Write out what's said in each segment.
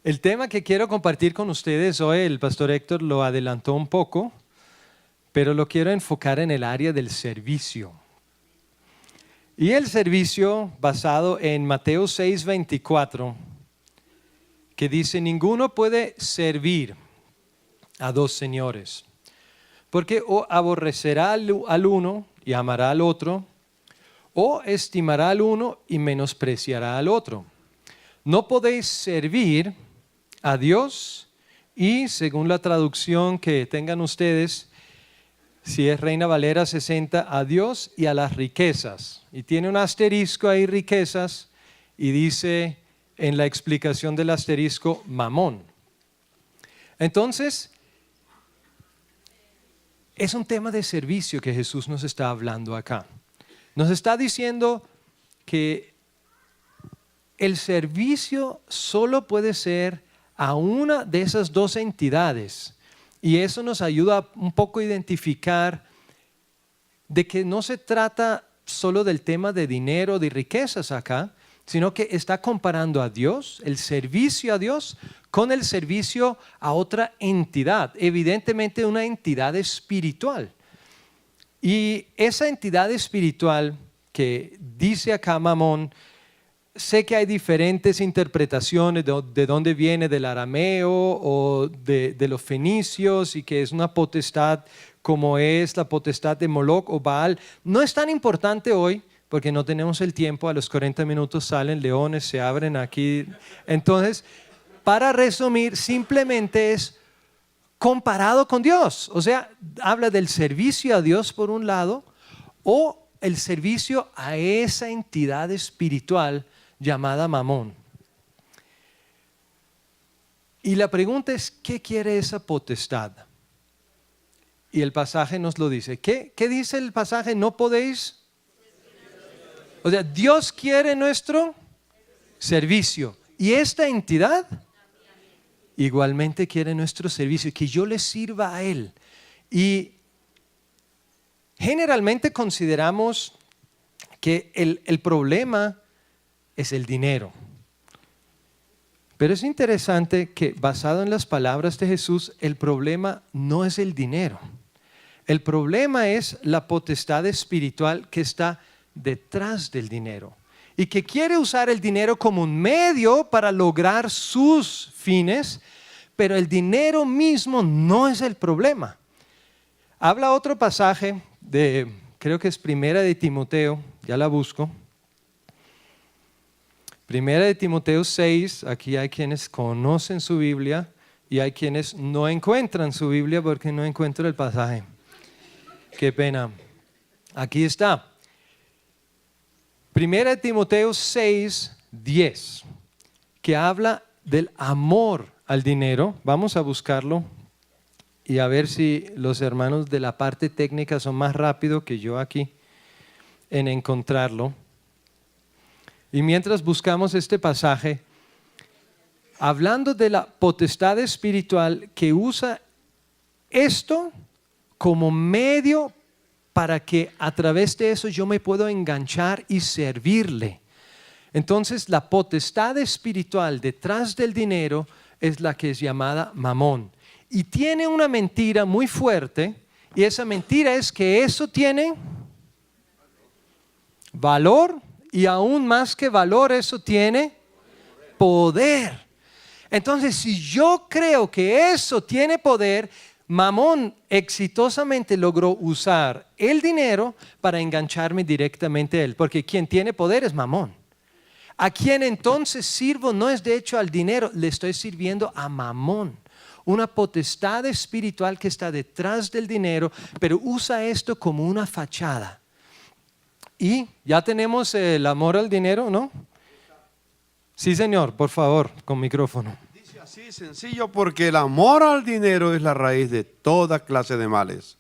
El tema que quiero compartir con ustedes hoy, el pastor Héctor lo adelantó un poco, pero lo quiero enfocar en el área del servicio. Y el servicio basado en Mateo 6:24, que dice: ninguno puede servir a dos señores, porque o aborrecerá al uno y amará al otro, o estimará al uno y menospreciará al otro. No podéis servir a Dios y, según la traducción que tengan ustedes, si es Reina Valera 60, a Dios y a las riquezas. Y tiene un asterisco ahí, riquezas, y dice en la explicación del asterisco, mamón. Entonces, es un tema de servicio que Jesús nos está hablando acá. Nos está diciendo que el servicio solo puede ser a una de esas dos entidades. Y eso nos ayuda un poco a identificar de que no se trata solo del tema de dinero, de riquezas acá, sino que está comparando a Dios, el servicio a Dios, con el servicio a otra entidad, evidentemente una entidad espiritual. Y esa entidad espiritual que dice acá Mamón, sé que hay diferentes interpretaciones de dónde viene, del arameo o de los fenicios, y que es una potestad como es la potestad de Moloch o Baal. No es tan importante hoy porque no tenemos el tiempo. A los 40 minutos salen leones, se abren aquí. Entonces, para resumir, simplemente es comparado con Dios. O sea, habla del servicio a Dios por un lado, o el servicio a esa entidad espiritual llamada Mamón. Y la pregunta es, ¿qué quiere esa potestad? Y el pasaje nos lo dice. ¿Qué dice el pasaje? No podéis. O sea, Dios quiere nuestro servicio. Y esta entidad igualmente quiere nuestro servicio, que yo le sirva a Él. Y generalmente consideramos que el problema es el dinero. Pero es interesante que, basado en las palabras de Jesús, el problema no es el dinero. El problema es la potestad espiritual que está detrás del dinero y que quiere usar el dinero como un medio para lograr sus fines, pero el dinero mismo no es el problema. Habla otro pasaje creo que es Primera de Timoteo, ya la busco. Primera de Timoteo 6, aquí hay quienes conocen su Biblia y hay quienes no encuentran su Biblia porque no encuentro el pasaje. Qué pena. Aquí está. Primera de Timoteo 6, 10, que habla del amor al dinero. Vamos a buscarlo y a ver si los hermanos de la parte técnica son más rápidos que yo aquí en encontrarlo. Y mientras buscamos este pasaje, hablando de la potestad espiritual que usa esto como medio para que a través de eso yo me puedo enganchar y servirle. Entonces, la potestad espiritual detrás del dinero es la que es llamada Mamón. Y tiene una mentira muy fuerte, y esa mentira es que eso tiene valor. Y aún más que valor, eso tiene poder. Entonces, si yo creo que eso tiene poder, Mamón exitosamente logró usar el dinero para engancharme directamente a él. Porque quien tiene poder es Mamón. A quien entonces sirvo no es de hecho al dinero, le estoy sirviendo a Mamón. Una potestad espiritual que está detrás del dinero, pero usa esto como una fachada. Y ya tenemos el amor al dinero, ¿no? Sí, señor, por favor, con micrófono. Dice así, sencillo, porque el amor al dinero es la raíz de toda clase de males.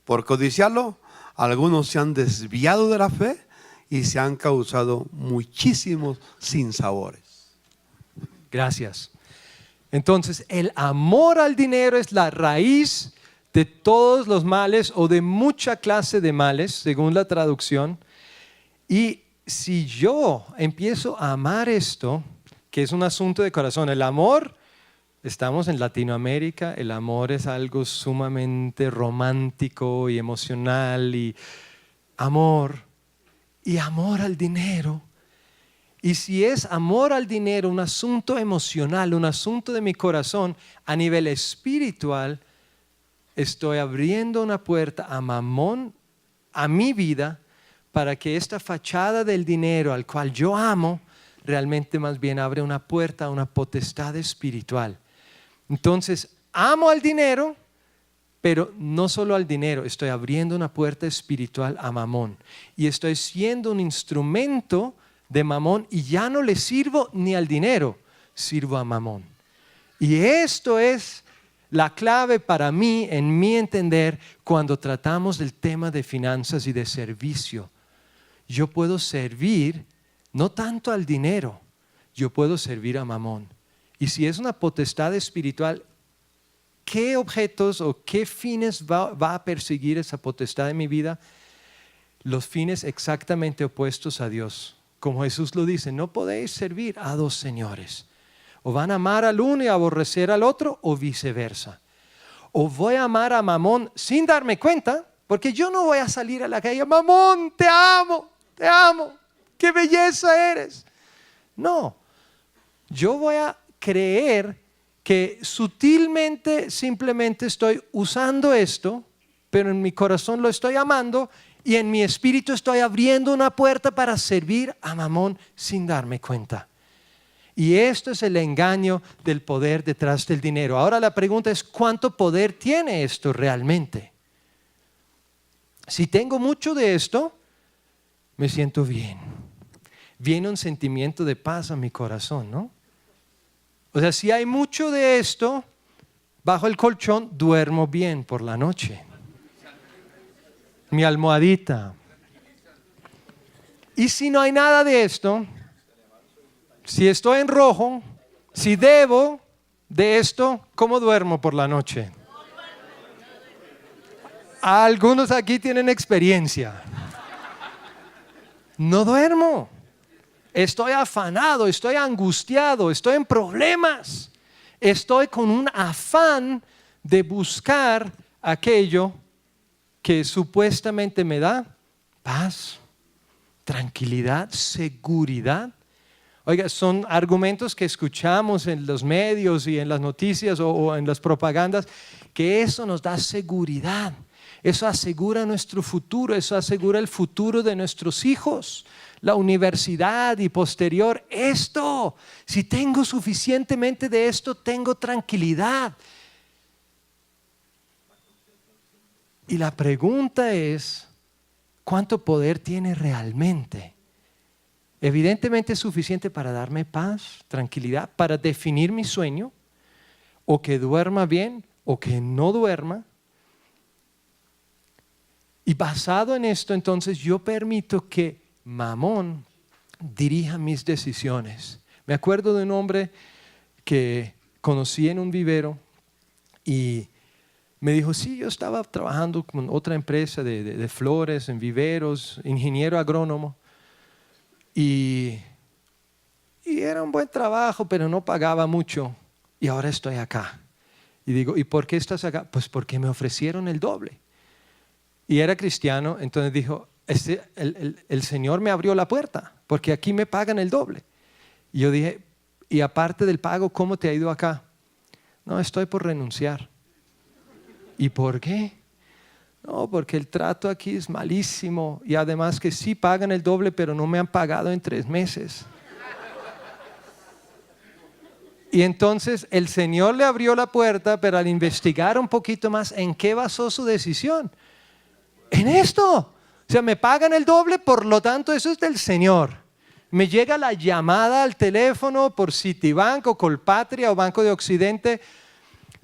Por codiciarlo, algunos se han desviado de la fe y se han causado muchísimos sinsabores. Gracias. Entonces, el amor al dinero es la raíz de todos los males o de mucha clase de males, según la traducción. Y si yo empiezo a amar esto, que es un asunto de corazón. El amor, estamos en Latinoamérica, el amor es algo sumamente romántico y emocional y amor al dinero. Y si es amor al dinero, un asunto emocional, un asunto de mi corazón, a nivel espiritual, estoy abriendo una puerta a Mamón, a mi vida, para que esta fachada del dinero al cual yo amo, realmente más bien abre una puerta a una potestad espiritual. Entonces, amo al dinero, pero no solo al dinero, estoy abriendo una puerta espiritual a Mamón. Y estoy siendo un instrumento de Mamón y ya no le sirvo ni al dinero, sirvo a Mamón. Y esto es la clave para mí, en mi entender, cuando tratamos del tema de finanzas y de servicio. Yo puedo servir no tanto al dinero, yo puedo servir a Mamón. Y si es una potestad espiritual, ¿qué objetos o qué fines va a perseguir esa potestad en mi vida? Los fines exactamente opuestos a Dios. Como Jesús lo dice, no podéis servir a dos señores. O van a amar al uno y aborrecer al otro, o viceversa. O voy a amar a Mamón sin darme cuenta, porque yo no voy a salir a la calle, Mamón, te amo, qué belleza eres. No, yo voy a creer que sutilmente simplemente estoy usando esto, pero en mi corazón lo estoy amando y en mi espíritu estoy abriendo una puerta para servir a Mamón sin darme cuenta. Y esto es el engaño del poder detrás del dinero. Ahora la pregunta es, ¿cuánto poder tiene esto realmente? Si tengo mucho de esto, me siento bien. Viene un sentimiento de paz a mi corazón, ¿no? O sea, si hay mucho de esto, bajo el colchón duermo bien por la noche. Mi almohadita. Y si no hay nada de esto, si estoy en rojo, si debo de esto, ¿cómo duermo por la noche? Algunos aquí tienen experiencia. No duermo. Estoy afanado, estoy angustiado, estoy en problemas. Estoy con un afán de buscar aquello que supuestamente me da paz, tranquilidad, seguridad. Oiga, son argumentos que escuchamos en los medios y en las noticias o en las propagandas, que eso nos da seguridad. Eso asegura nuestro futuro, eso asegura el futuro de nuestros hijos, la universidad y posterior. Esto, si tengo suficientemente de esto, tengo tranquilidad. Y la pregunta es, ¿cuánto poder tiene realmente? Evidentemente es suficiente para darme paz, tranquilidad, para definir mi sueño, o que duerma bien, o que no duerma. Y basado en esto, entonces yo permito que Mamón dirija mis decisiones. Me acuerdo de un hombre que conocí en un vivero y me dijo, sí, yo estaba trabajando con otra empresa de flores en viveros, ingeniero agrónomo. Y era un buen trabajo, pero no pagaba mucho. Y ahora estoy acá. Y digo, ¿y por qué estás acá? Pues porque me ofrecieron el doble. Y era cristiano, entonces dijo, el Señor me abrió la puerta, porque aquí me pagan el doble. Y yo dije, y aparte del pago, ¿cómo te ha ido acá? No, estoy por renunciar. ¿Y por qué? No, porque el trato aquí es malísimo y además que sí pagan el doble, pero no me han pagado en 3 meses. Y entonces el Señor le abrió la puerta, pero al investigar un poquito más, ¿en qué basó su decisión? En esto. O sea, me pagan el doble, por lo tanto eso es del Señor. Me llega la llamada al teléfono por Citibank o Colpatria o Banco de Occidente.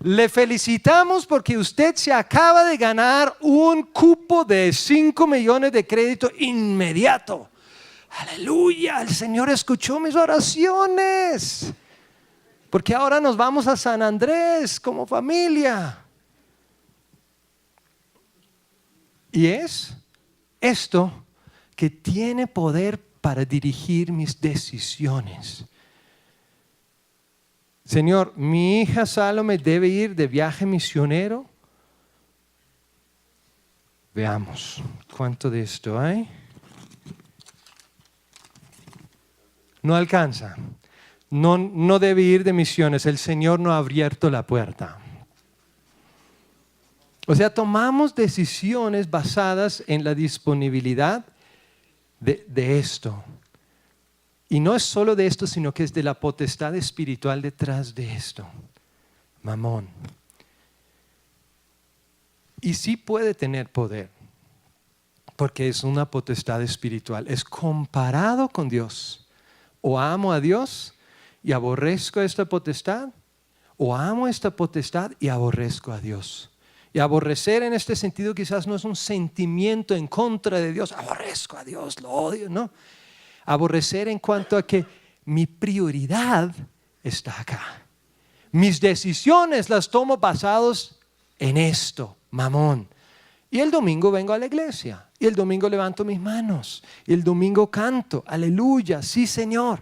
Le felicitamos porque usted se acaba de ganar un cupo de 5 millones de crédito inmediato. Aleluya, el Señor escuchó mis oraciones. Porque ahora nos vamos a San Andrés como familia. Y es esto que tiene poder para dirigir mis decisiones. Señor, mi hija Salome debe ir de viaje misionero. Veamos, ¿cuánto de esto hay? No alcanza. No debe ir de misiones. El Señor no ha abierto la puerta. O sea, tomamos decisiones basadas en la disponibilidad de esto. Y no es solo de esto, sino que es de la potestad espiritual detrás de esto. Mamón. Y sí puede tener poder, porque es una potestad espiritual. Es comparado con Dios. O amo a Dios y aborrezco esta potestad, o amo esta potestad y aborrezco a Dios. Y aborrecer en este sentido quizás no es un sentimiento en contra de Dios. Aborrezco a Dios, lo odio, no. Aborrecer en cuanto a que mi prioridad está acá. Mis decisiones las tomo basados en esto, mamón. Y el domingo vengo a la iglesia. Y el domingo levanto mis manos. Y el domingo canto, aleluya, sí Señor.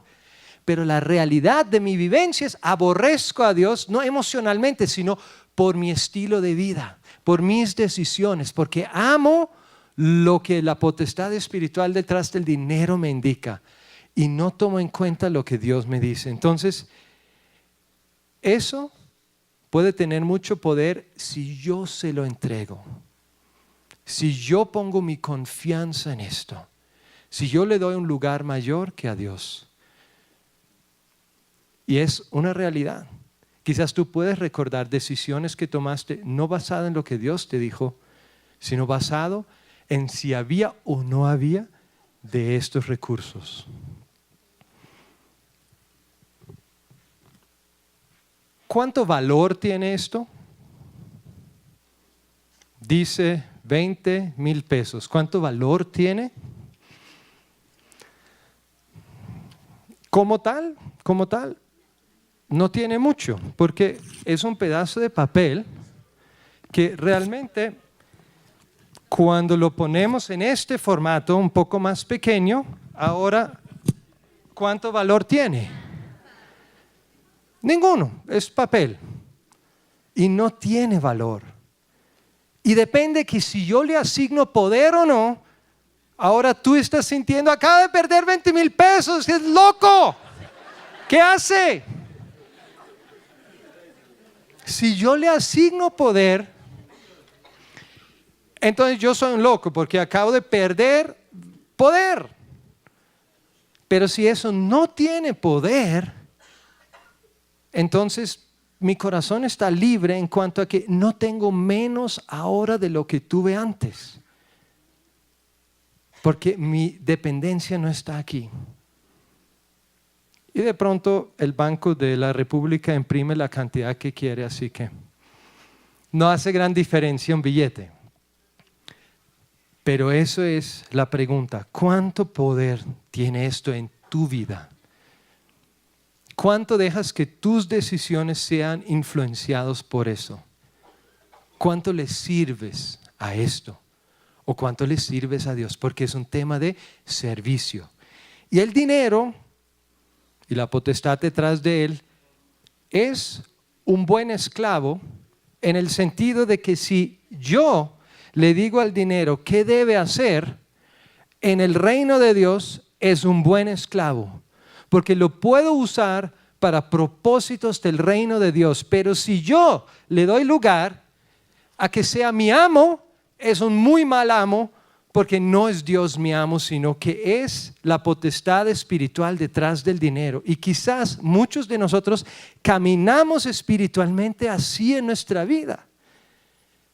Pero la realidad de mi vivencia es aborrezco a Dios, no emocionalmente, sino por mi estilo de vida, por mis decisiones, porque amo lo que la potestad espiritual detrás del dinero me indica y no tomo en cuenta lo que Dios me dice. Entonces, eso puede tener mucho poder si yo se lo entrego, si yo pongo mi confianza en esto, si yo le doy un lugar mayor que a Dios. Y es una realidad. Quizás tú puedes recordar decisiones que tomaste no basadas en lo que Dios te dijo, sino basado en si había o no había de estos recursos. ¿Cuánto valor tiene esto? Dice 20,000 pesos. ¿Cuánto valor tiene? Como tal, no tiene mucho, porque es un pedazo de papel que realmente cuando lo ponemos en este formato un poco más pequeño, ahora, ¿cuánto valor tiene? Ninguno, es papel y no tiene valor. Y depende que si yo le asigno poder o no, ahora tú estás sintiendo, acaba de perder 20,000 pesos, es loco. ¿Qué hace? Si yo le asigno poder, entonces yo soy un loco porque acabo de perder poder. Pero si eso no tiene poder, entonces mi corazón está libre en cuanto a que no tengo menos ahora de lo que tuve antes. Porque mi dependencia no está aquí. Y de pronto el Banco de la República imprime la cantidad que quiere, así que no hace gran diferencia un billete. Pero eso es la pregunta, ¿cuánto poder tiene esto en tu vida? ¿Cuánto dejas que tus decisiones sean influenciados por eso? ¿Cuánto le sirves a esto? ¿O cuánto le sirves a Dios? Porque es un tema de servicio. Y el dinero y la potestad detrás de él es un buen esclavo en el sentido de que si yo le digo al dinero qué debe hacer, en el reino de Dios es un buen esclavo, porque lo puedo usar para propósitos del reino de Dios. Pero si yo le doy lugar a que sea mi amo, es un muy mal amo, porque no es Dios mi amo, sino que es la potestad espiritual detrás del dinero. Y quizás muchos de nosotros caminamos espiritualmente así en nuestra vida,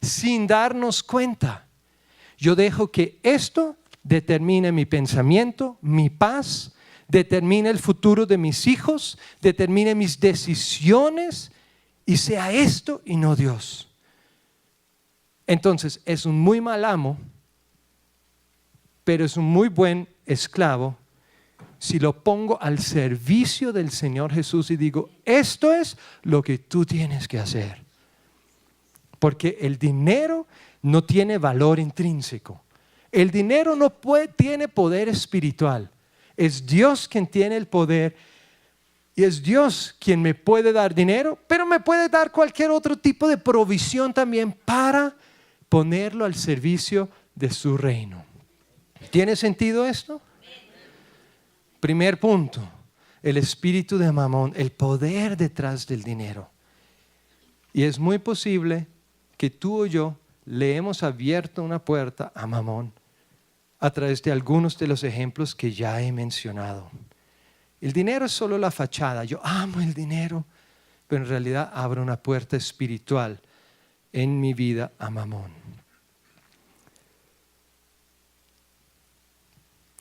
sin darnos cuenta. Yo dejo que esto determine mi pensamiento, mi paz, determine el futuro de mis hijos, determine mis decisiones, y sea esto y no Dios. Entonces es un muy mal amo, pero es un muy buen esclavo si lo pongo al servicio del Señor Jesús y digo, esto es lo que tú tienes que hacer. Porque el dinero no tiene valor intrínseco. El dinero tiene poder espiritual. Es Dios quien tiene el poder Y es Dios quien me puede dar dinero, pero me puede dar cualquier otro tipo de provisión también para ponerlo al servicio de su reino. ¿Tiene sentido esto? Primer punto, el espíritu de Mamón, el poder detrás del dinero. Y es muy posible que tú o yo le hemos abierto una puerta a Mamón a través de algunos de los ejemplos que ya he mencionado. El dinero es solo la fachada. Yo amo el dinero, pero en realidad abre una puerta espiritual en mi vida a Mamón.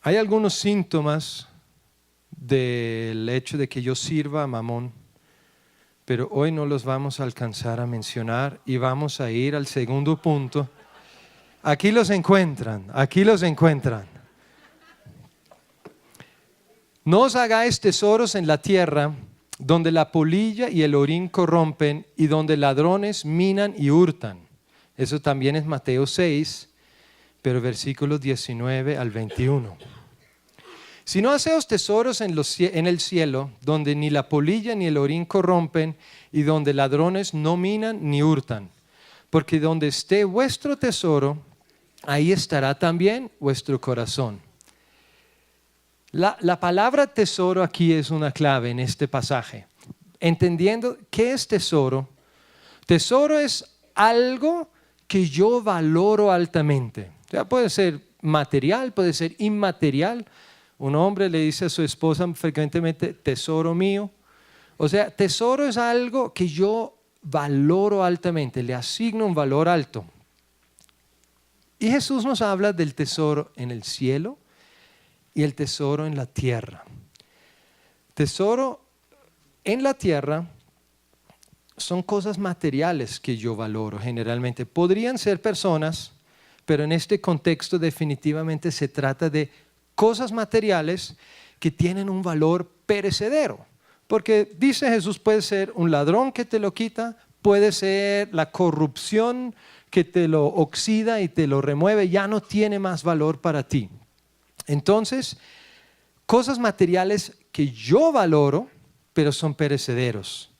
Hay algunos síntomas del hecho de que yo sirva a Mamón, pero hoy no los vamos a alcanzar a mencionar y vamos a ir al segundo punto. Aquí los encuentran. No os hagáis tesoros en la tierra, donde la polilla y el orín corrompen y donde ladrones minan y hurtan. Eso también es Mateo 6, pero versículos 19 al 21. Si no hacéis tesoros en el cielo, donde ni la polilla ni el orín corrompen y donde ladrones no minan ni hurtan. Porque donde esté vuestro tesoro, ahí estará también vuestro corazón. La palabra tesoro aquí es una clave en este pasaje. Entendiendo qué es tesoro. Tesoro es algo que yo valoro altamente. O sea, puede ser material, puede ser inmaterial. Un hombre le dice a su esposa frecuentemente, tesoro mío. O sea, tesoro es algo que yo valoro altamente, le asigno un valor alto. Y Jesús nos habla del tesoro en el cielo y el tesoro en la tierra. Tesoro en la tierra son cosas materiales que yo valoro generalmente. Podrían ser personas, pero en este contexto definitivamente se trata de cosas materiales que tienen un valor perecedero. Porque dice Jesús, puede ser un ladrón que te lo quita, puede ser la corrupción que te lo oxida y te lo remueve, ya no tiene más valor para ti. Entonces, cosas materiales que yo valoro, pero son perecederos.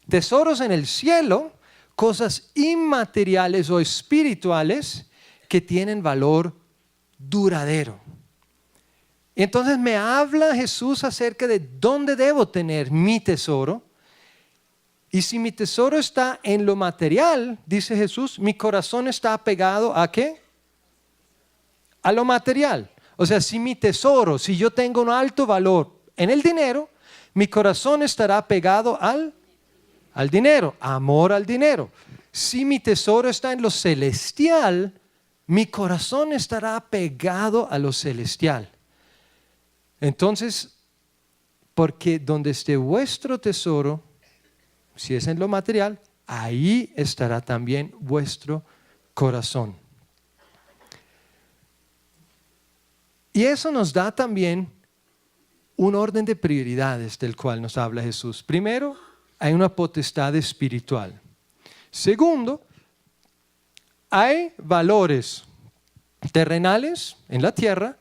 Tesoros en el cielo, cosas inmateriales o espirituales que tienen valor duradero. Y entonces me habla Jesús acerca de dónde debo tener mi tesoro. Y si mi tesoro está en lo material, dice Jesús, mi corazón está apegado ¿a qué? A lo material. O sea, si mi tesoro, si yo tengo un alto valor en el dinero, mi corazón estará pegado al dinero, amor al dinero. Si mi tesoro está en lo celestial, mi corazón estará pegado a lo celestial. Entonces, porque donde esté vuestro tesoro, si es en lo material, ahí estará también vuestro corazón. Y eso nos da también un orden de prioridades del cual nos habla Jesús. Primero, hay una potestad espiritual. Segundo, hay valores terrenales en la tierra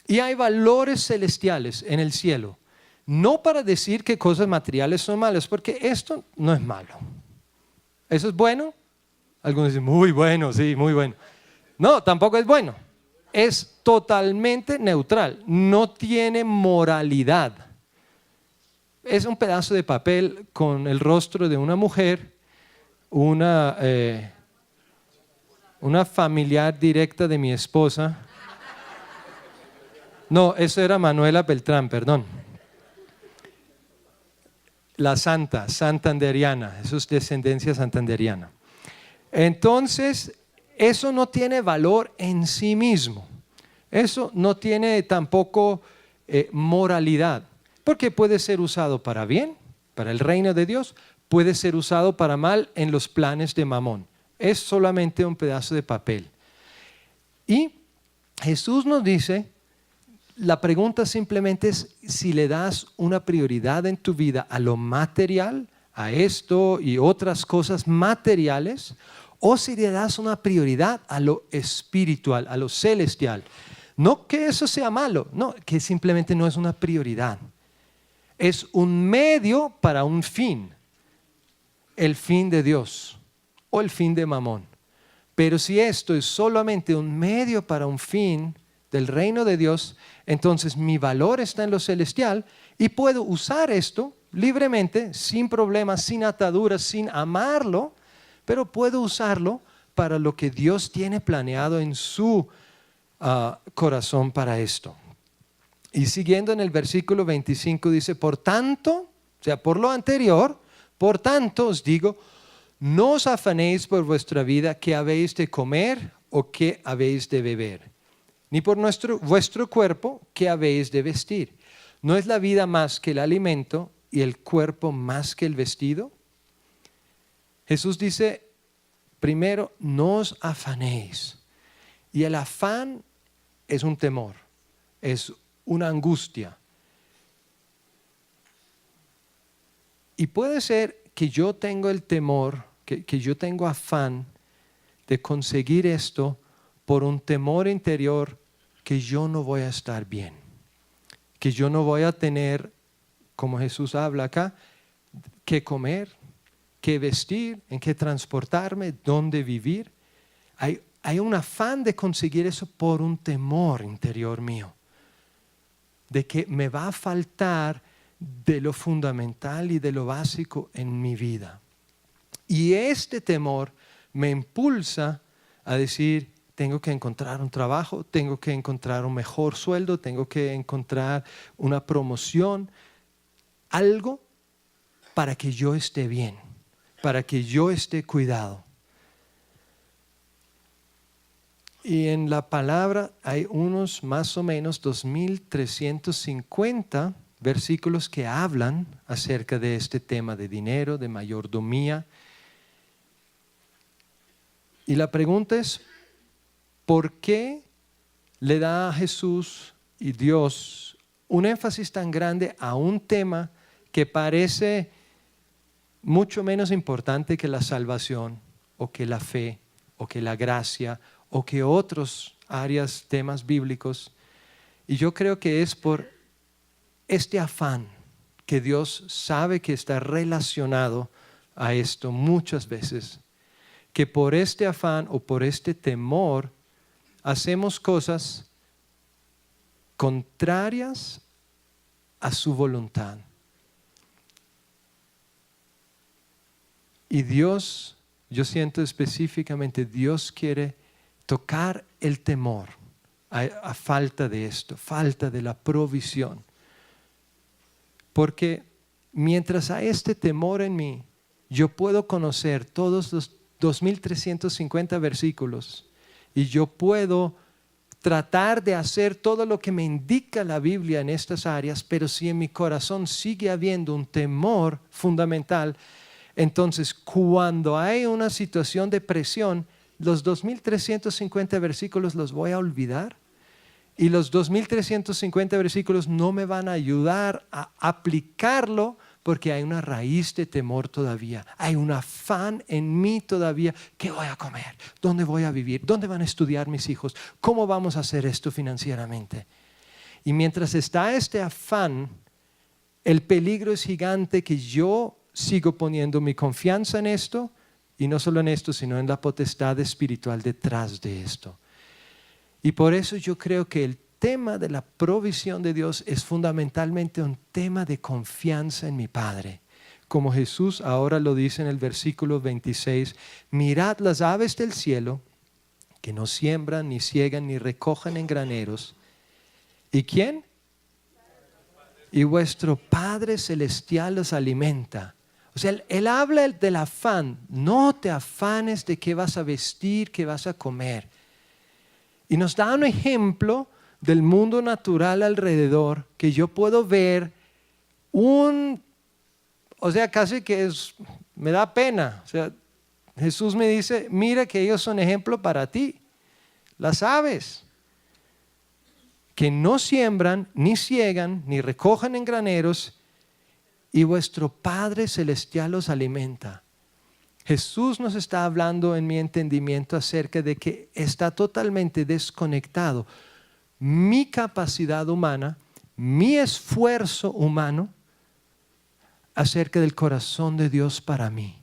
y hay valores celestiales en el cielo. No para decir que cosas materiales son malas, porque esto no es malo. ¿Eso es bueno? Algunos dicen, muy bueno, sí, muy bueno. No, tampoco es bueno. Es totalmente neutral, no tiene moralidad. Es un pedazo de papel con el rostro de una mujer, una familiar directa de mi esposa. No, eso era Manuela Beltrán, perdón. La santanderiana, eso es descendencia santanderiana. Entonces, eso no tiene valor en sí mismo. Eso no tiene tampoco moralidad, porque puede ser usado para bien, para el reino de Dios, puede ser usado para mal en los planes de Mamón. Es solamente un pedazo de papel. Y Jesús nos dice, la pregunta simplemente es si le das una prioridad en tu vida a lo material, a esto y otras cosas materiales, o si le das una prioridad a lo espiritual, a lo celestial. No que eso sea malo, no, que simplemente no es una prioridad. es un medio para un fin, el fin de Dios o el fin de Mamón. Pero si esto es solamente un medio para un fin del reino de Dios, entonces mi valor está en lo celestial y puedo usar esto libremente, sin problemas, sin ataduras, sin amarlo, pero puedo usarlo para lo que Dios tiene planeado en su corazón para esto. Y siguiendo en el versículo 25 dice, por tanto, o sea, por lo anterior, por tanto os digo, no os afanéis por vuestra vida, qué habéis de comer o qué habéis de beber, ni por vuestro cuerpo, qué habéis de vestir. ¿No es la vida más que el alimento y el cuerpo más que el vestido? Jesús dice, primero, no os afanéis. Y el afán es un temor, es una angustia. Y puede ser que yo tengo el temor, que yo tengo afán de conseguir esto por un temor interior que yo no voy a estar bien, que yo no voy a tener, como Jesús habla acá, qué comer, qué vestir, en qué transportarme, dónde vivir. Hay un afán de conseguir eso por un temor interior mío, de que me va a faltar de lo fundamental y de lo básico en mi vida. Y este temor me impulsa a decir, tengo que encontrar un trabajo, tengo que encontrar un mejor sueldo, tengo que encontrar una promoción, algo para que yo esté bien, para que yo esté cuidado. Y en la palabra hay unos más o menos 2350 versículos que hablan acerca de este tema de dinero, de mayordomía. Y la pregunta es, ¿por qué le da a Jesús y Dios un énfasis tan grande a un tema que parece mucho menos importante que la salvación o que la fe o que la gracia o que otros áreas, temas bíblicos? Y yo creo que es por este afán que Dios sabe que está relacionado a esto muchas veces, que por este afán o por este temor hacemos cosas contrarias a su voluntad. Y Dios, yo siento específicamente, Dios quiere tocar el temor a falta de esto, falta de la provisión. Porque mientras hay este temor en mí, yo puedo conocer todos los 2350 versículos y yo puedo tratar de hacer todo lo que me indica la Biblia en estas áreas, pero si en mi corazón sigue habiendo un temor fundamental, entonces cuando hay una situación de presión, los 2350 versículos los voy a olvidar y los 2350 versículos no me van a ayudar a aplicarlo porque hay una raíz de temor todavía, hay un afán en mí todavía. ¿Qué voy a comer? ¿Dónde voy a vivir? ¿Dónde van a estudiar mis hijos? ¿Cómo vamos a hacer esto financieramente? Y mientras está este afán, el peligro es gigante que yo sigo poniendo mi confianza en esto, y no solo en esto, sino en la potestad espiritual detrás de esto. Y por eso yo creo que el tema de la provisión de Dios es fundamentalmente un tema de confianza en mi Padre. Como Jesús ahora lo dice en el versículo 26, mirad las aves del cielo, que no siembran, ni siegan, ni recojan en graneros. ¿Y quién? Y vuestro Padre Celestial los alimenta. O sea, él habla del afán. No te afanes de qué vas a vestir, qué vas a comer. Y nos da un ejemplo del mundo natural alrededor que yo puedo ver o sea, casi que me da pena. O sea, Jesús me dice, mira que ellos son ejemplo para ti. Las aves, que no siembran, ni siegan, ni recojan en graneros, y vuestro Padre Celestial los alimenta. Jesús nos está hablando en mi entendimiento acerca de que está totalmente desconectado mi capacidad humana, mi esfuerzo humano, acerca del corazón de Dios para mí.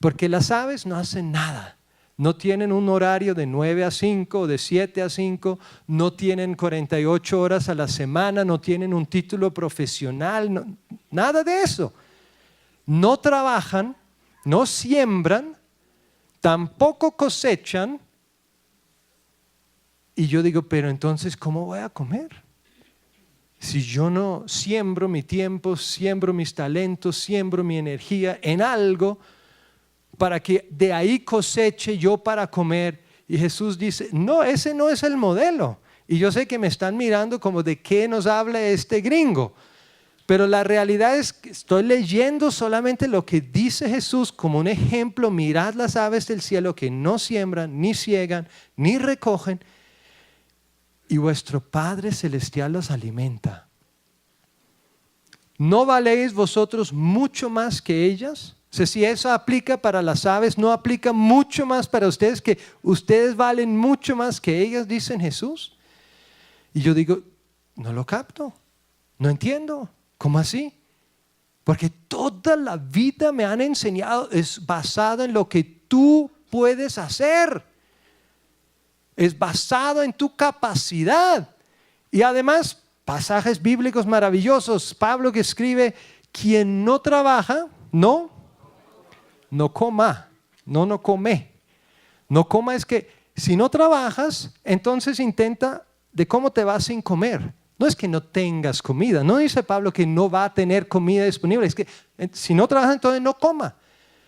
Porque las aves no hacen nada. No tienen un horario de 9 a 5, de 7 a 5, no tienen 48 horas a la semana, no tienen un título profesional, nada de eso. No trabajan, no siembran, tampoco cosechan. Y yo digo, pero entonces, ¿cómo voy a comer? Si yo no siembro mi tiempo, siembro mis talentos, siembro mi energía en algo para que de ahí coseche yo para comer. Y Jesús dice, no, ese no es el modelo. Y yo sé que me están mirando como de qué nos habla este gringo. Pero la realidad es que estoy leyendo solamente lo que dice Jesús como un ejemplo. Mirad las aves del cielo que no siembran, ni siegan, ni recogen. Y vuestro Padre Celestial los alimenta. ¿No valéis vosotros mucho más que ellas? O sea, si eso aplica para las aves, ¿no aplica mucho más para ustedes? Que ustedes valen mucho más que ellas, dicen Jesús. Y yo digo, no lo capto, no entiendo. ¿Cómo así? Porque toda la vida me han enseñado, es basado en lo que tú puedes hacer. Es basado en tu capacidad. Y además, pasajes bíblicos maravillosos. Pablo que escribe, quien no trabaja, no coma, no come. No coma es que si no trabajas, entonces intenta de cómo te vas sin comer. No es que no tengas comida. No dice Pablo que no va a tener comida disponible. Es que si no trabajas, entonces no coma.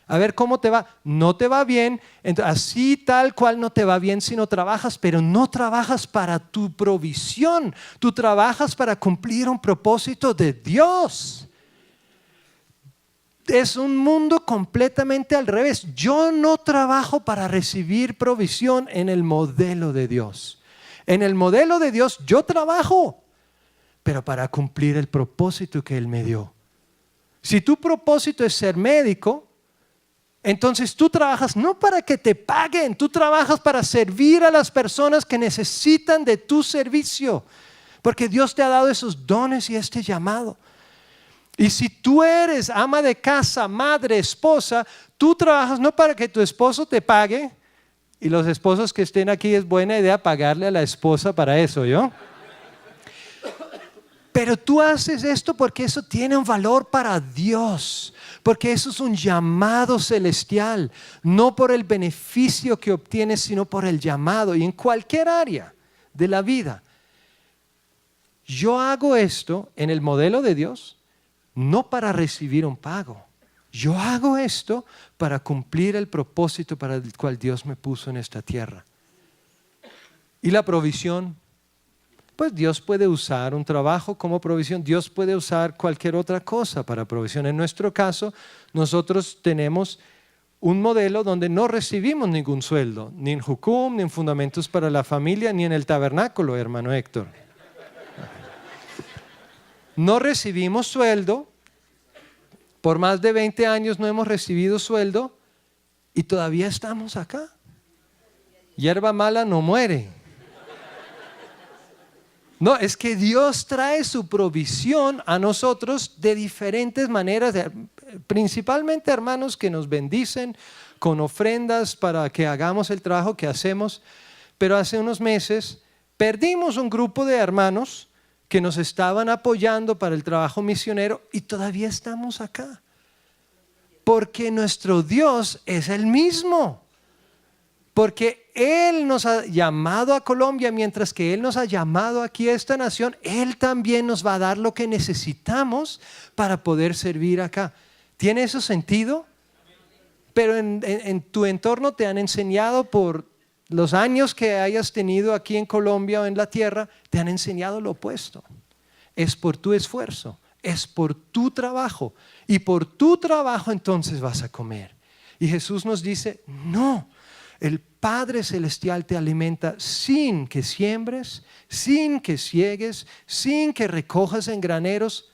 A ver cómo te va. No te va bien, así tal cual no te va bien si no trabajas, pero no trabajas para tu provisión. Tú trabajas para cumplir un propósito de Dios. Es un mundo completamente al revés. Yo no trabajo para recibir provisión en el modelo de Dios. En el modelo de Dios yo trabajo, pero para cumplir el propósito que Él me dio. Si tu propósito es ser médico, entonces tú trabajas no para que te paguen, tú trabajas para servir a las personas que necesitan de tu servicio, porque Dios te ha dado esos dones y este llamado. Y si tú eres ama de casa, madre, esposa, tú trabajas no para que tu esposo te pague, y los esposos que estén aquí es buena idea pagarle a la esposa para eso, ¿yo? Pero tú haces esto porque eso tiene un valor para Dios, porque eso es un llamado celestial, no por el beneficio que obtienes, sino por el llamado. Y en cualquier área de la vida, yo hago esto en el modelo de Dios, no para recibir un pago. Yo hago esto para cumplir el propósito para el cual Dios me puso en esta tierra. Y la provisión, pues Dios puede usar un trabajo como provisión, Dios puede usar cualquier otra cosa para provisión. En nuestro caso, nosotros tenemos un modelo donde no recibimos ningún sueldo, ni en Jucum, ni en Fundamentos para la Familia, ni en el Tabernáculo, hermano Héctor. No recibimos sueldo, por más de 20 años no hemos recibido sueldo y todavía estamos acá. Hierba mala no muere. No, es que Dios trae su provisión a nosotros de diferentes maneras, principalmente hermanos que nos bendicen con ofrendas para que hagamos el trabajo que hacemos, pero hace unos meses perdimos un grupo de hermanos que nos estaban apoyando para el trabajo misionero y todavía estamos acá, porque nuestro Dios es el mismo. Porque Él nos ha llamado a Colombia, mientras que Él nos ha llamado aquí a esta nación, Él también nos va a dar lo que necesitamos para poder servir acá. ¿Tiene eso sentido? Pero en tu entorno te han enseñado por los años que hayas tenido aquí en Colombia o en la tierra, te han enseñado lo opuesto. Es por tu esfuerzo, es por tu trabajo. Y por tu trabajo entonces vas a comer. Y Jesús nos dice, no. El Padre Celestial te alimenta sin que siembres, sin que ciegues, sin que recojas en graneros.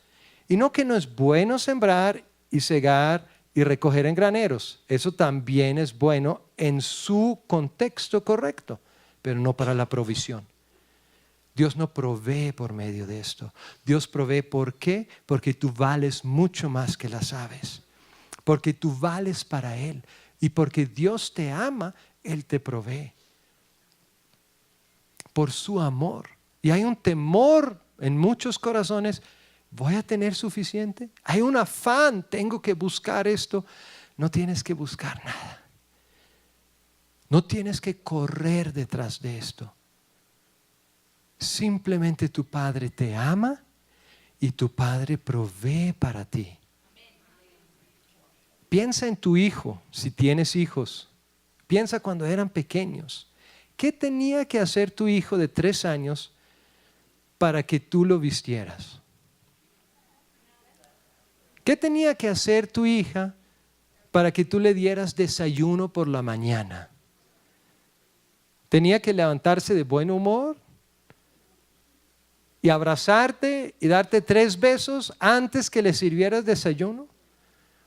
Y no que no es bueno sembrar y cegar y recoger en graneros. Eso también es bueno en su contexto correcto, pero no para la provisión. Dios no provee por medio de esto. Dios provee, ¿por qué? Porque tú vales mucho más que las aves. Porque tú vales para Él. Y porque Dios te ama, Él te provee. Por su amor. Y hay un temor en muchos corazones. ¿Voy a tener suficiente? Hay un afán, tengo que buscar esto. No tienes que buscar nada. No tienes que correr detrás de esto. Simplemente tu Padre te ama y tu Padre provee para ti. Piensa en tu hijo, si tienes hijos. Piensa cuando eran pequeños. ¿Qué tenía que hacer tu hijo de 3 años para que tú lo vistieras? ¿Qué tenía que hacer tu hija para que tú le dieras desayuno por la mañana? ¿Tenía que levantarse de buen humor y abrazarte y darte 3 besos antes que le sirvieras desayuno?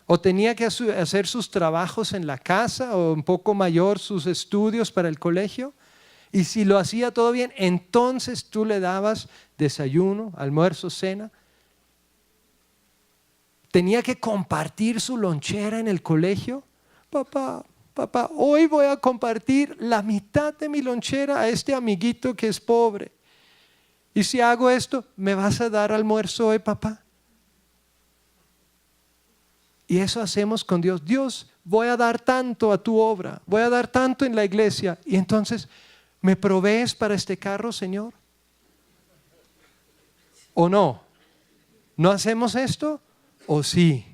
¿O tenía que hacer sus trabajos en la casa o un poco mayor sus estudios para el colegio? Y si lo hacía todo bien, entonces tú le dabas desayuno, almuerzo, cena. ¿Tenía que compartir su lonchera en el colegio? Papá, hoy voy a compartir la mitad de mi lonchera a este amiguito que es pobre. Y si hago esto, ¿me vas a dar almuerzo hoy, papá? Y eso hacemos con Dios. Dios, voy a dar tanto a tu obra, voy a dar tanto en la iglesia. Y entonces, ¿me provees para este carro, Señor? ¿O no? ¿No hacemos esto? ¿O sí?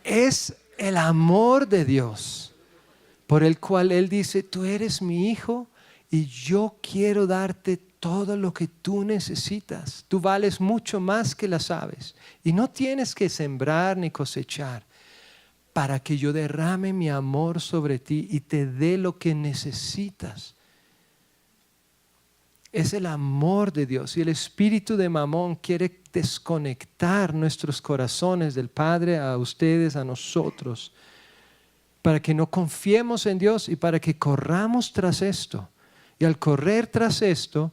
Es el amor de Dios por el cual Él dice, tú eres mi hijo y yo quiero darte todo lo que tú necesitas. Tú vales mucho más que las aves y no tienes que sembrar ni cosechar para que yo derrame mi amor sobre ti y te dé lo que necesitas. Es el amor de Dios y el espíritu de Mamón quiere desconectar nuestros corazones del Padre a ustedes, a nosotros, para que no confiemos en Dios y para que corramos tras esto. Y al correr tras esto,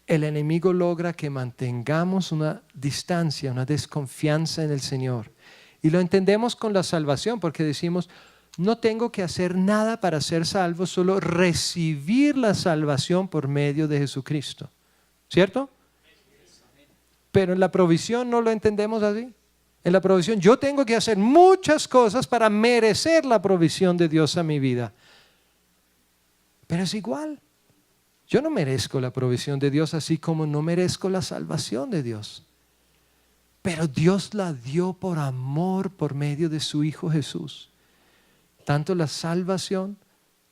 el enemigo logra que mantengamos una distancia, una desconfianza en el Señor. Y lo entendemos con la salvación porque decimos, no tengo que hacer nada para ser salvo, solo recibir la salvación por medio de Jesucristo. ¿Cierto? Pero en la provisión no lo entendemos así. En la provisión yo tengo que hacer muchas cosas para merecer la provisión de Dios a mi vida. Pero es igual. Yo no merezco la provisión de Dios así como no merezco la salvación de Dios. Pero Dios la dio por amor por medio de su Hijo Jesús. Tanto la salvación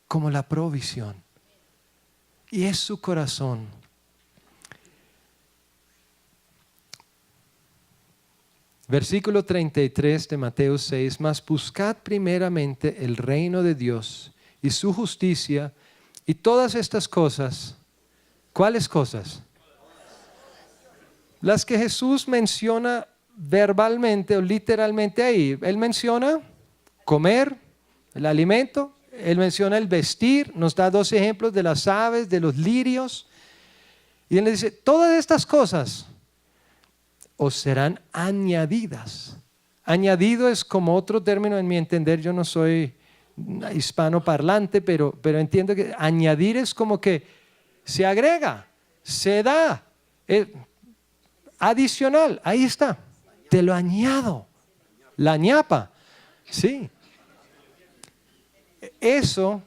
como la provisión. Y es su corazón. Versículo 33 de Mateo 6, mas buscad primeramente el reino de Dios y su justicia y todas estas cosas. ¿Cuáles cosas? Las que Jesús menciona verbalmente o literalmente ahí. Él menciona comer, el alimento, Él menciona el vestir, nos da 2 ejemplos de las aves, de los lirios. Y Él le dice, todas estas cosas os serán añadidas. Añadido es como otro término en mi entender, yo no soy hispano parlante, pero entiendo que añadir es como que se agrega, se da, adicional, ahí está, te lo añado, la ñapa, sí. Eso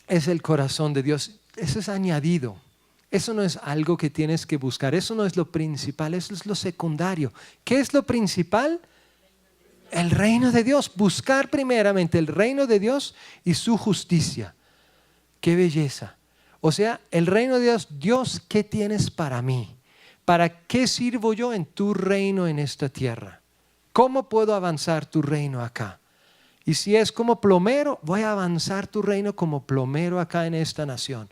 es el corazón de Dios, eso es añadido. Eso no es algo que tienes que buscar, eso no es lo principal, eso es lo secundario. ¿Qué es lo principal? El reino de Dios, buscar primeramente el reino de Dios y su justicia. ¡Qué belleza! O sea, el reino de Dios, Dios, ¿qué tienes para mí? ¿Para qué sirvo yo en tu reino en esta tierra? ¿Cómo puedo avanzar tu reino acá? Y si es como plomero, voy a avanzar tu reino como plomero acá en esta nación.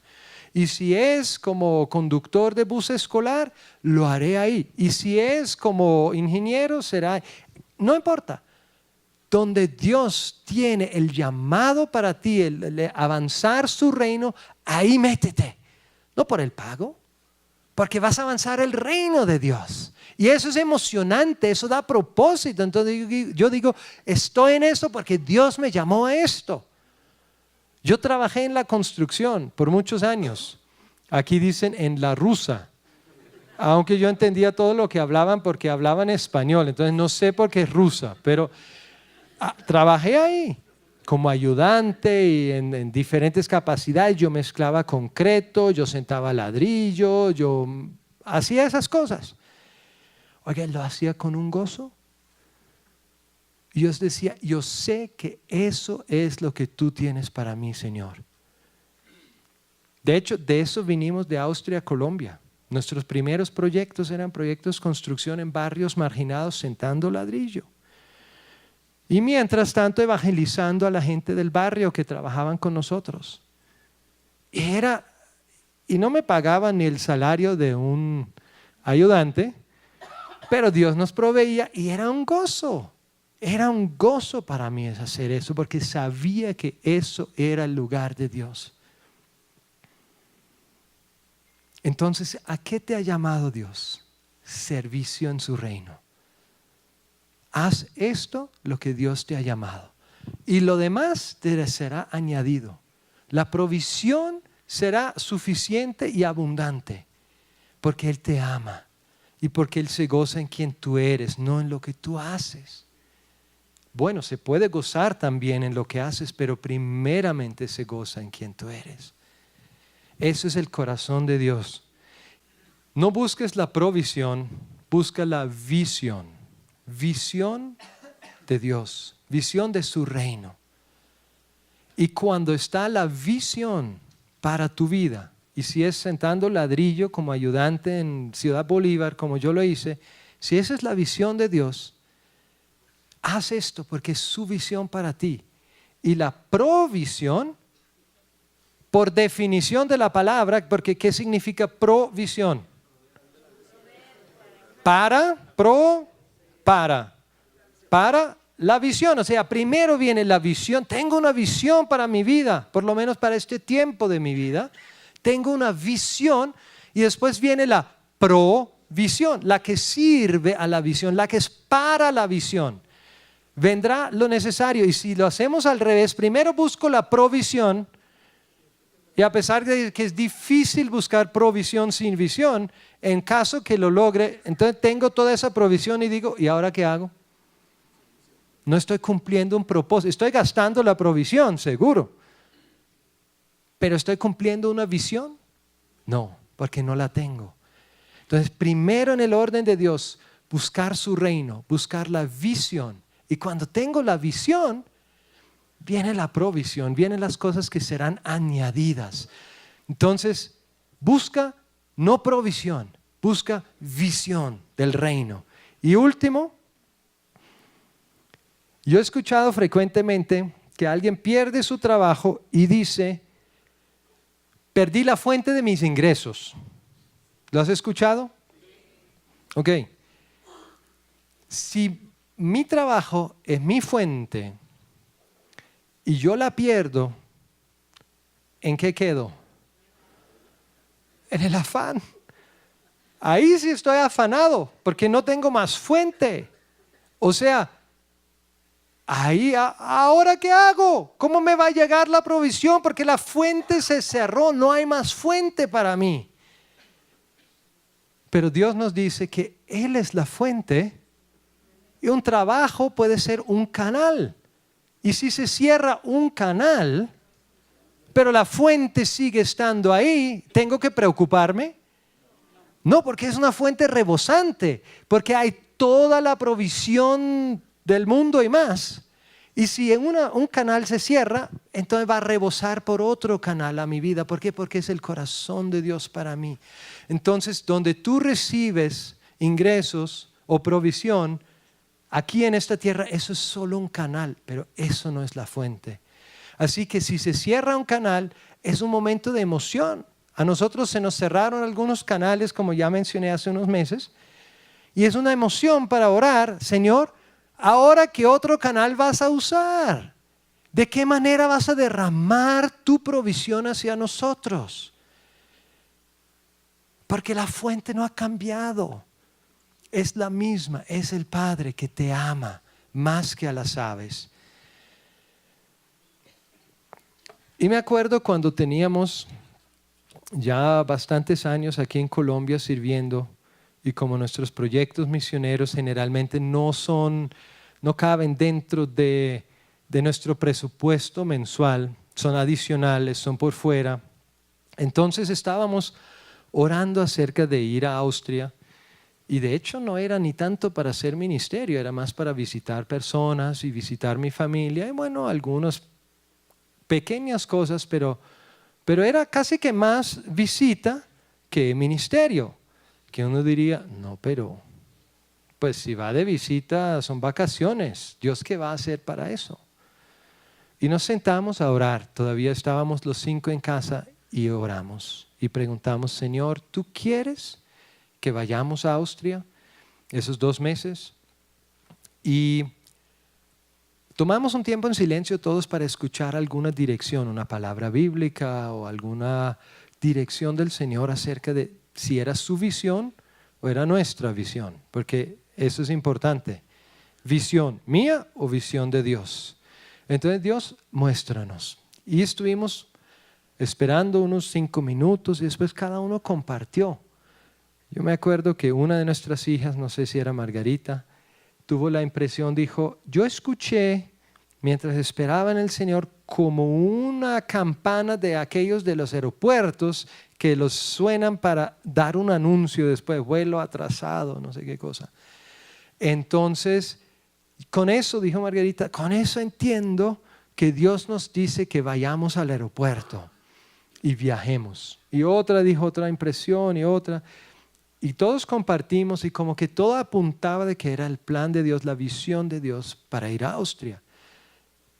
Y si es como conductor de bus escolar, lo haré ahí. Y si es como ingeniero, será. No importa. donde Dios tiene el llamado para ti, el avanzar su reino, ahí métete. No por el pago, porque vas a avanzar el reino de Dios. Y eso es emocionante, eso da propósito. Entonces yo digo, estoy en esto porque Dios me llamó a esto. Yo trabajé en la construcción por muchos años. Aquí dicen en la rusa. Aunque yo entendía todo lo que hablaban porque hablaban español. Entonces no sé por qué es rusa, pero trabajé ahí como ayudante y en diferentes capacidades. Yo mezclaba concreto, yo sentaba ladrillo, yo hacía esas cosas. Oiga, lo hacía con un gozo. Y yo decía, yo sé que eso es lo que tú tienes para mí, Señor. De hecho, de eso vinimos de Austria a Colombia. Nuestros primeros proyectos eran proyectos de construcción en barrios marginados, sentando ladrillo. Y mientras tanto evangelizando a la gente del barrio que trabajaban con nosotros. Y no me pagaban ni el salario de un ayudante, pero Dios nos proveía y era un gozo. Era un gozo para mí hacer eso porque sabía que eso era el lugar de Dios. Entonces, ¿a qué te ha llamado Dios? Servicio en su reino. Haz esto lo que Dios te ha llamado. Y lo demás te será añadido. La provisión será suficiente y abundante porque Él te ama y porque Él se goza en quien tú eres, no en lo que tú haces. Bueno, se puede gozar también en lo que haces, pero primeramente se goza en quien tú eres. Eso es el corazón de Dios. No busques la provisión, busca la visión. Visión de Dios, visión de su reino. Y cuando está la visión para tu vida, y si es sentando ladrillo como ayudante en Ciudad Bolívar, como yo lo hice, si esa es la visión de Dios, haz esto porque es su visión para ti. Y la provisión, por definición de la palabra, porque ¿qué significa provisión? Para la visión. O sea, primero viene la visión. Tengo una visión para mi vida, por lo menos para este tiempo de mi vida. Tengo una visión y después viene la provisión, la que sirve a la visión, la que es para la visión. Vendrá lo necesario y si lo hacemos al revés, primero busco la provisión y a pesar de que es difícil buscar provisión sin visión, en caso que lo logre, entonces tengo toda esa provisión y digo, ¿y ahora qué hago? No estoy cumpliendo un propósito, estoy gastando la provisión, seguro, pero ¿estoy cumpliendo una visión? No, porque no la tengo. Entonces, primero en el orden de Dios, buscar su reino, buscar la visión. Y cuando tengo la visión, viene la provisión, vienen las cosas que serán añadidas. Entonces, busca no provisión, busca visión del reino. Y último, yo he escuchado frecuentemente que alguien pierde su trabajo y dice, perdí la fuente de mis ingresos. ¿Lo has escuchado? Ok. Si mi trabajo es mi fuente y yo la pierdo, ¿en qué quedo? En el afán. Ahí sí estoy afanado porque no tengo más fuente. O sea, ahí, ¿ahora qué hago? ¿Cómo me va a llegar la provisión? Porque la fuente se cerró, no hay más fuente para mí. Pero Dios nos dice que Él es la fuente y un trabajo puede ser un canal. Y si se cierra un canal, pero la fuente sigue estando ahí, ¿tengo que preocuparme? No, porque es una fuente rebosante, porque hay toda la provisión del mundo y más. Y si un canal se cierra, entonces va a rebosar por otro canal a mi vida. ¿Por qué? Porque es el corazón de Dios para mí. Entonces, donde tú recibes ingresos o provisión, aquí en esta tierra, eso es solo un canal, pero eso no es la fuente. Así que si se cierra un canal, es un momento de emoción. A nosotros se nos cerraron algunos canales, como ya mencioné hace unos meses, y es una emoción para orar, Señor, Ahora, ¿qué otro canal vas a usar? ¿De qué manera vas a derramar tu provisión hacia nosotros? Porque la fuente no ha cambiado. Es la misma, es el Padre que te ama más que a las aves. Y me acuerdo cuando teníamos ya bastantes años aquí en Colombia sirviendo, y como nuestros proyectos misioneros generalmente no caben dentro de nuestro presupuesto mensual, son adicionales, son por fuera. Entonces estábamos orando acerca de ir a Austria, y de hecho no era ni tanto para hacer ministerio, era más para visitar personas y visitar mi familia, y bueno, algunas pequeñas cosas, pero era casi que más visita que ministerio. Que uno diría, no, pero pues si va de visita son vacaciones, ¿Dios qué va a hacer para eso? Y nos sentamos a orar, todavía estábamos los 5 en casa y oramos y preguntamos, Señor, ¿tú quieres que vayamos a Austria esos 2 meses? Y tomamos un tiempo en silencio todos para escuchar alguna dirección, una palabra bíblica o alguna dirección del Señor acerca de si era su visión o era nuestra visión, porque eso es importante. ¿Visión mía o visión de Dios? Entonces Dios, muéstranos. Y estuvimos esperando unos 5 minutos y después cada uno compartió. Yo me acuerdo que una de nuestras hijas, no sé si era Margarita, tuvo la impresión, dijo, yo escuché mientras esperaba en el Señor como una campana de aquellos de los aeropuertos que los suenan para dar un anuncio después, vuelo atrasado, no sé qué cosa. Entonces, con eso, dijo Margarita, con eso entiendo que Dios nos dice que vayamos al aeropuerto y viajemos. Y otra dijo otra impresión y otra. Y todos compartimos y como que todo apuntaba de que era el plan de Dios, la visión de Dios para ir a Austria.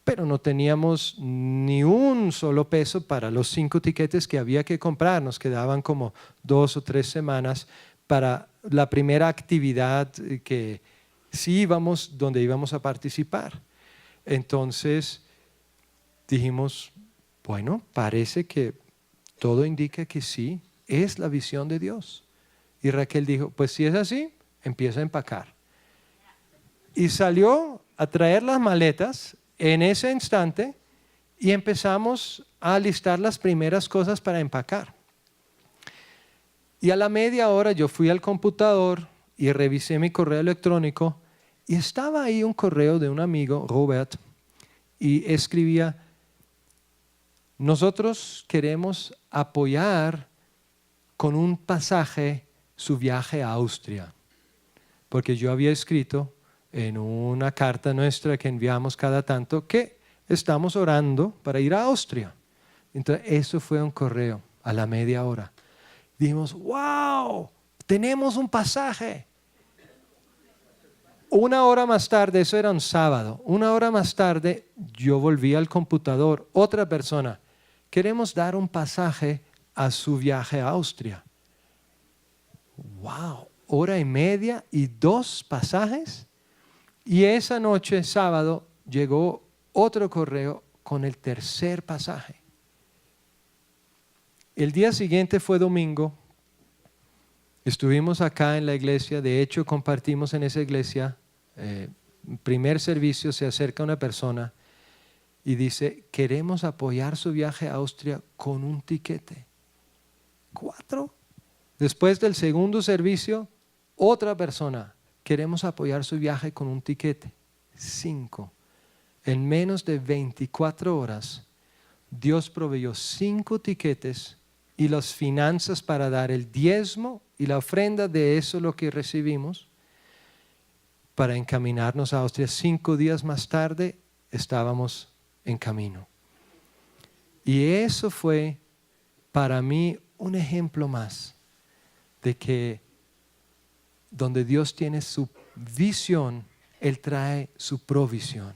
Pero no teníamos ni un solo peso para los 5 tiquetes que había que comprar. Nos quedaban como 2 o 3 semanas para la primera actividad que sí íbamos, donde íbamos a participar. Entonces dijimos, bueno, parece que todo indica que sí, es la visión de Dios. Y Raquel dijo, pues si es así, empieza a empacar. Y salió a traer las maletas en ese instante y empezamos a listar las primeras cosas para empacar. Y a la media hora yo fui al computador y revisé mi correo electrónico y estaba ahí un correo de un amigo, Robert, y escribía, nosotros queremos apoyar con un pasaje su viaje a Austria, porque yo había escrito en una carta nuestra que enviamos cada tanto que estamos orando para ir a Austria. Entonces eso fue un correo a la media hora. Dijimos, wow, tenemos un pasaje. 1 hora más tarde, eso era un sábado, 1 hora más tarde yo volví al computador, otra persona, queremos dar un pasaje a su viaje a Austria. Wow, 1:30 y 2 pasajes. Y esa noche, sábado, llegó otro correo con el 3er pasaje. El día siguiente fue domingo. Estuvimos acá en la iglesia, de hecho compartimos en esa iglesia. Primer servicio, se acerca una persona y dice, queremos apoyar su viaje a Austria con un tiquete. 4. Después del segundo servicio, otra persona, queremos apoyar su viaje con un tiquete. 5. En menos de 24 horas, Dios proveyó 5 tiquetes y las finanzas para dar el diezmo y la ofrenda de eso lo que recibimos para encaminarnos a Austria. 5 días más tarde estábamos en camino. Y eso fue para mí un ejemplo más de que donde Dios tiene su visión, Él trae su provisión.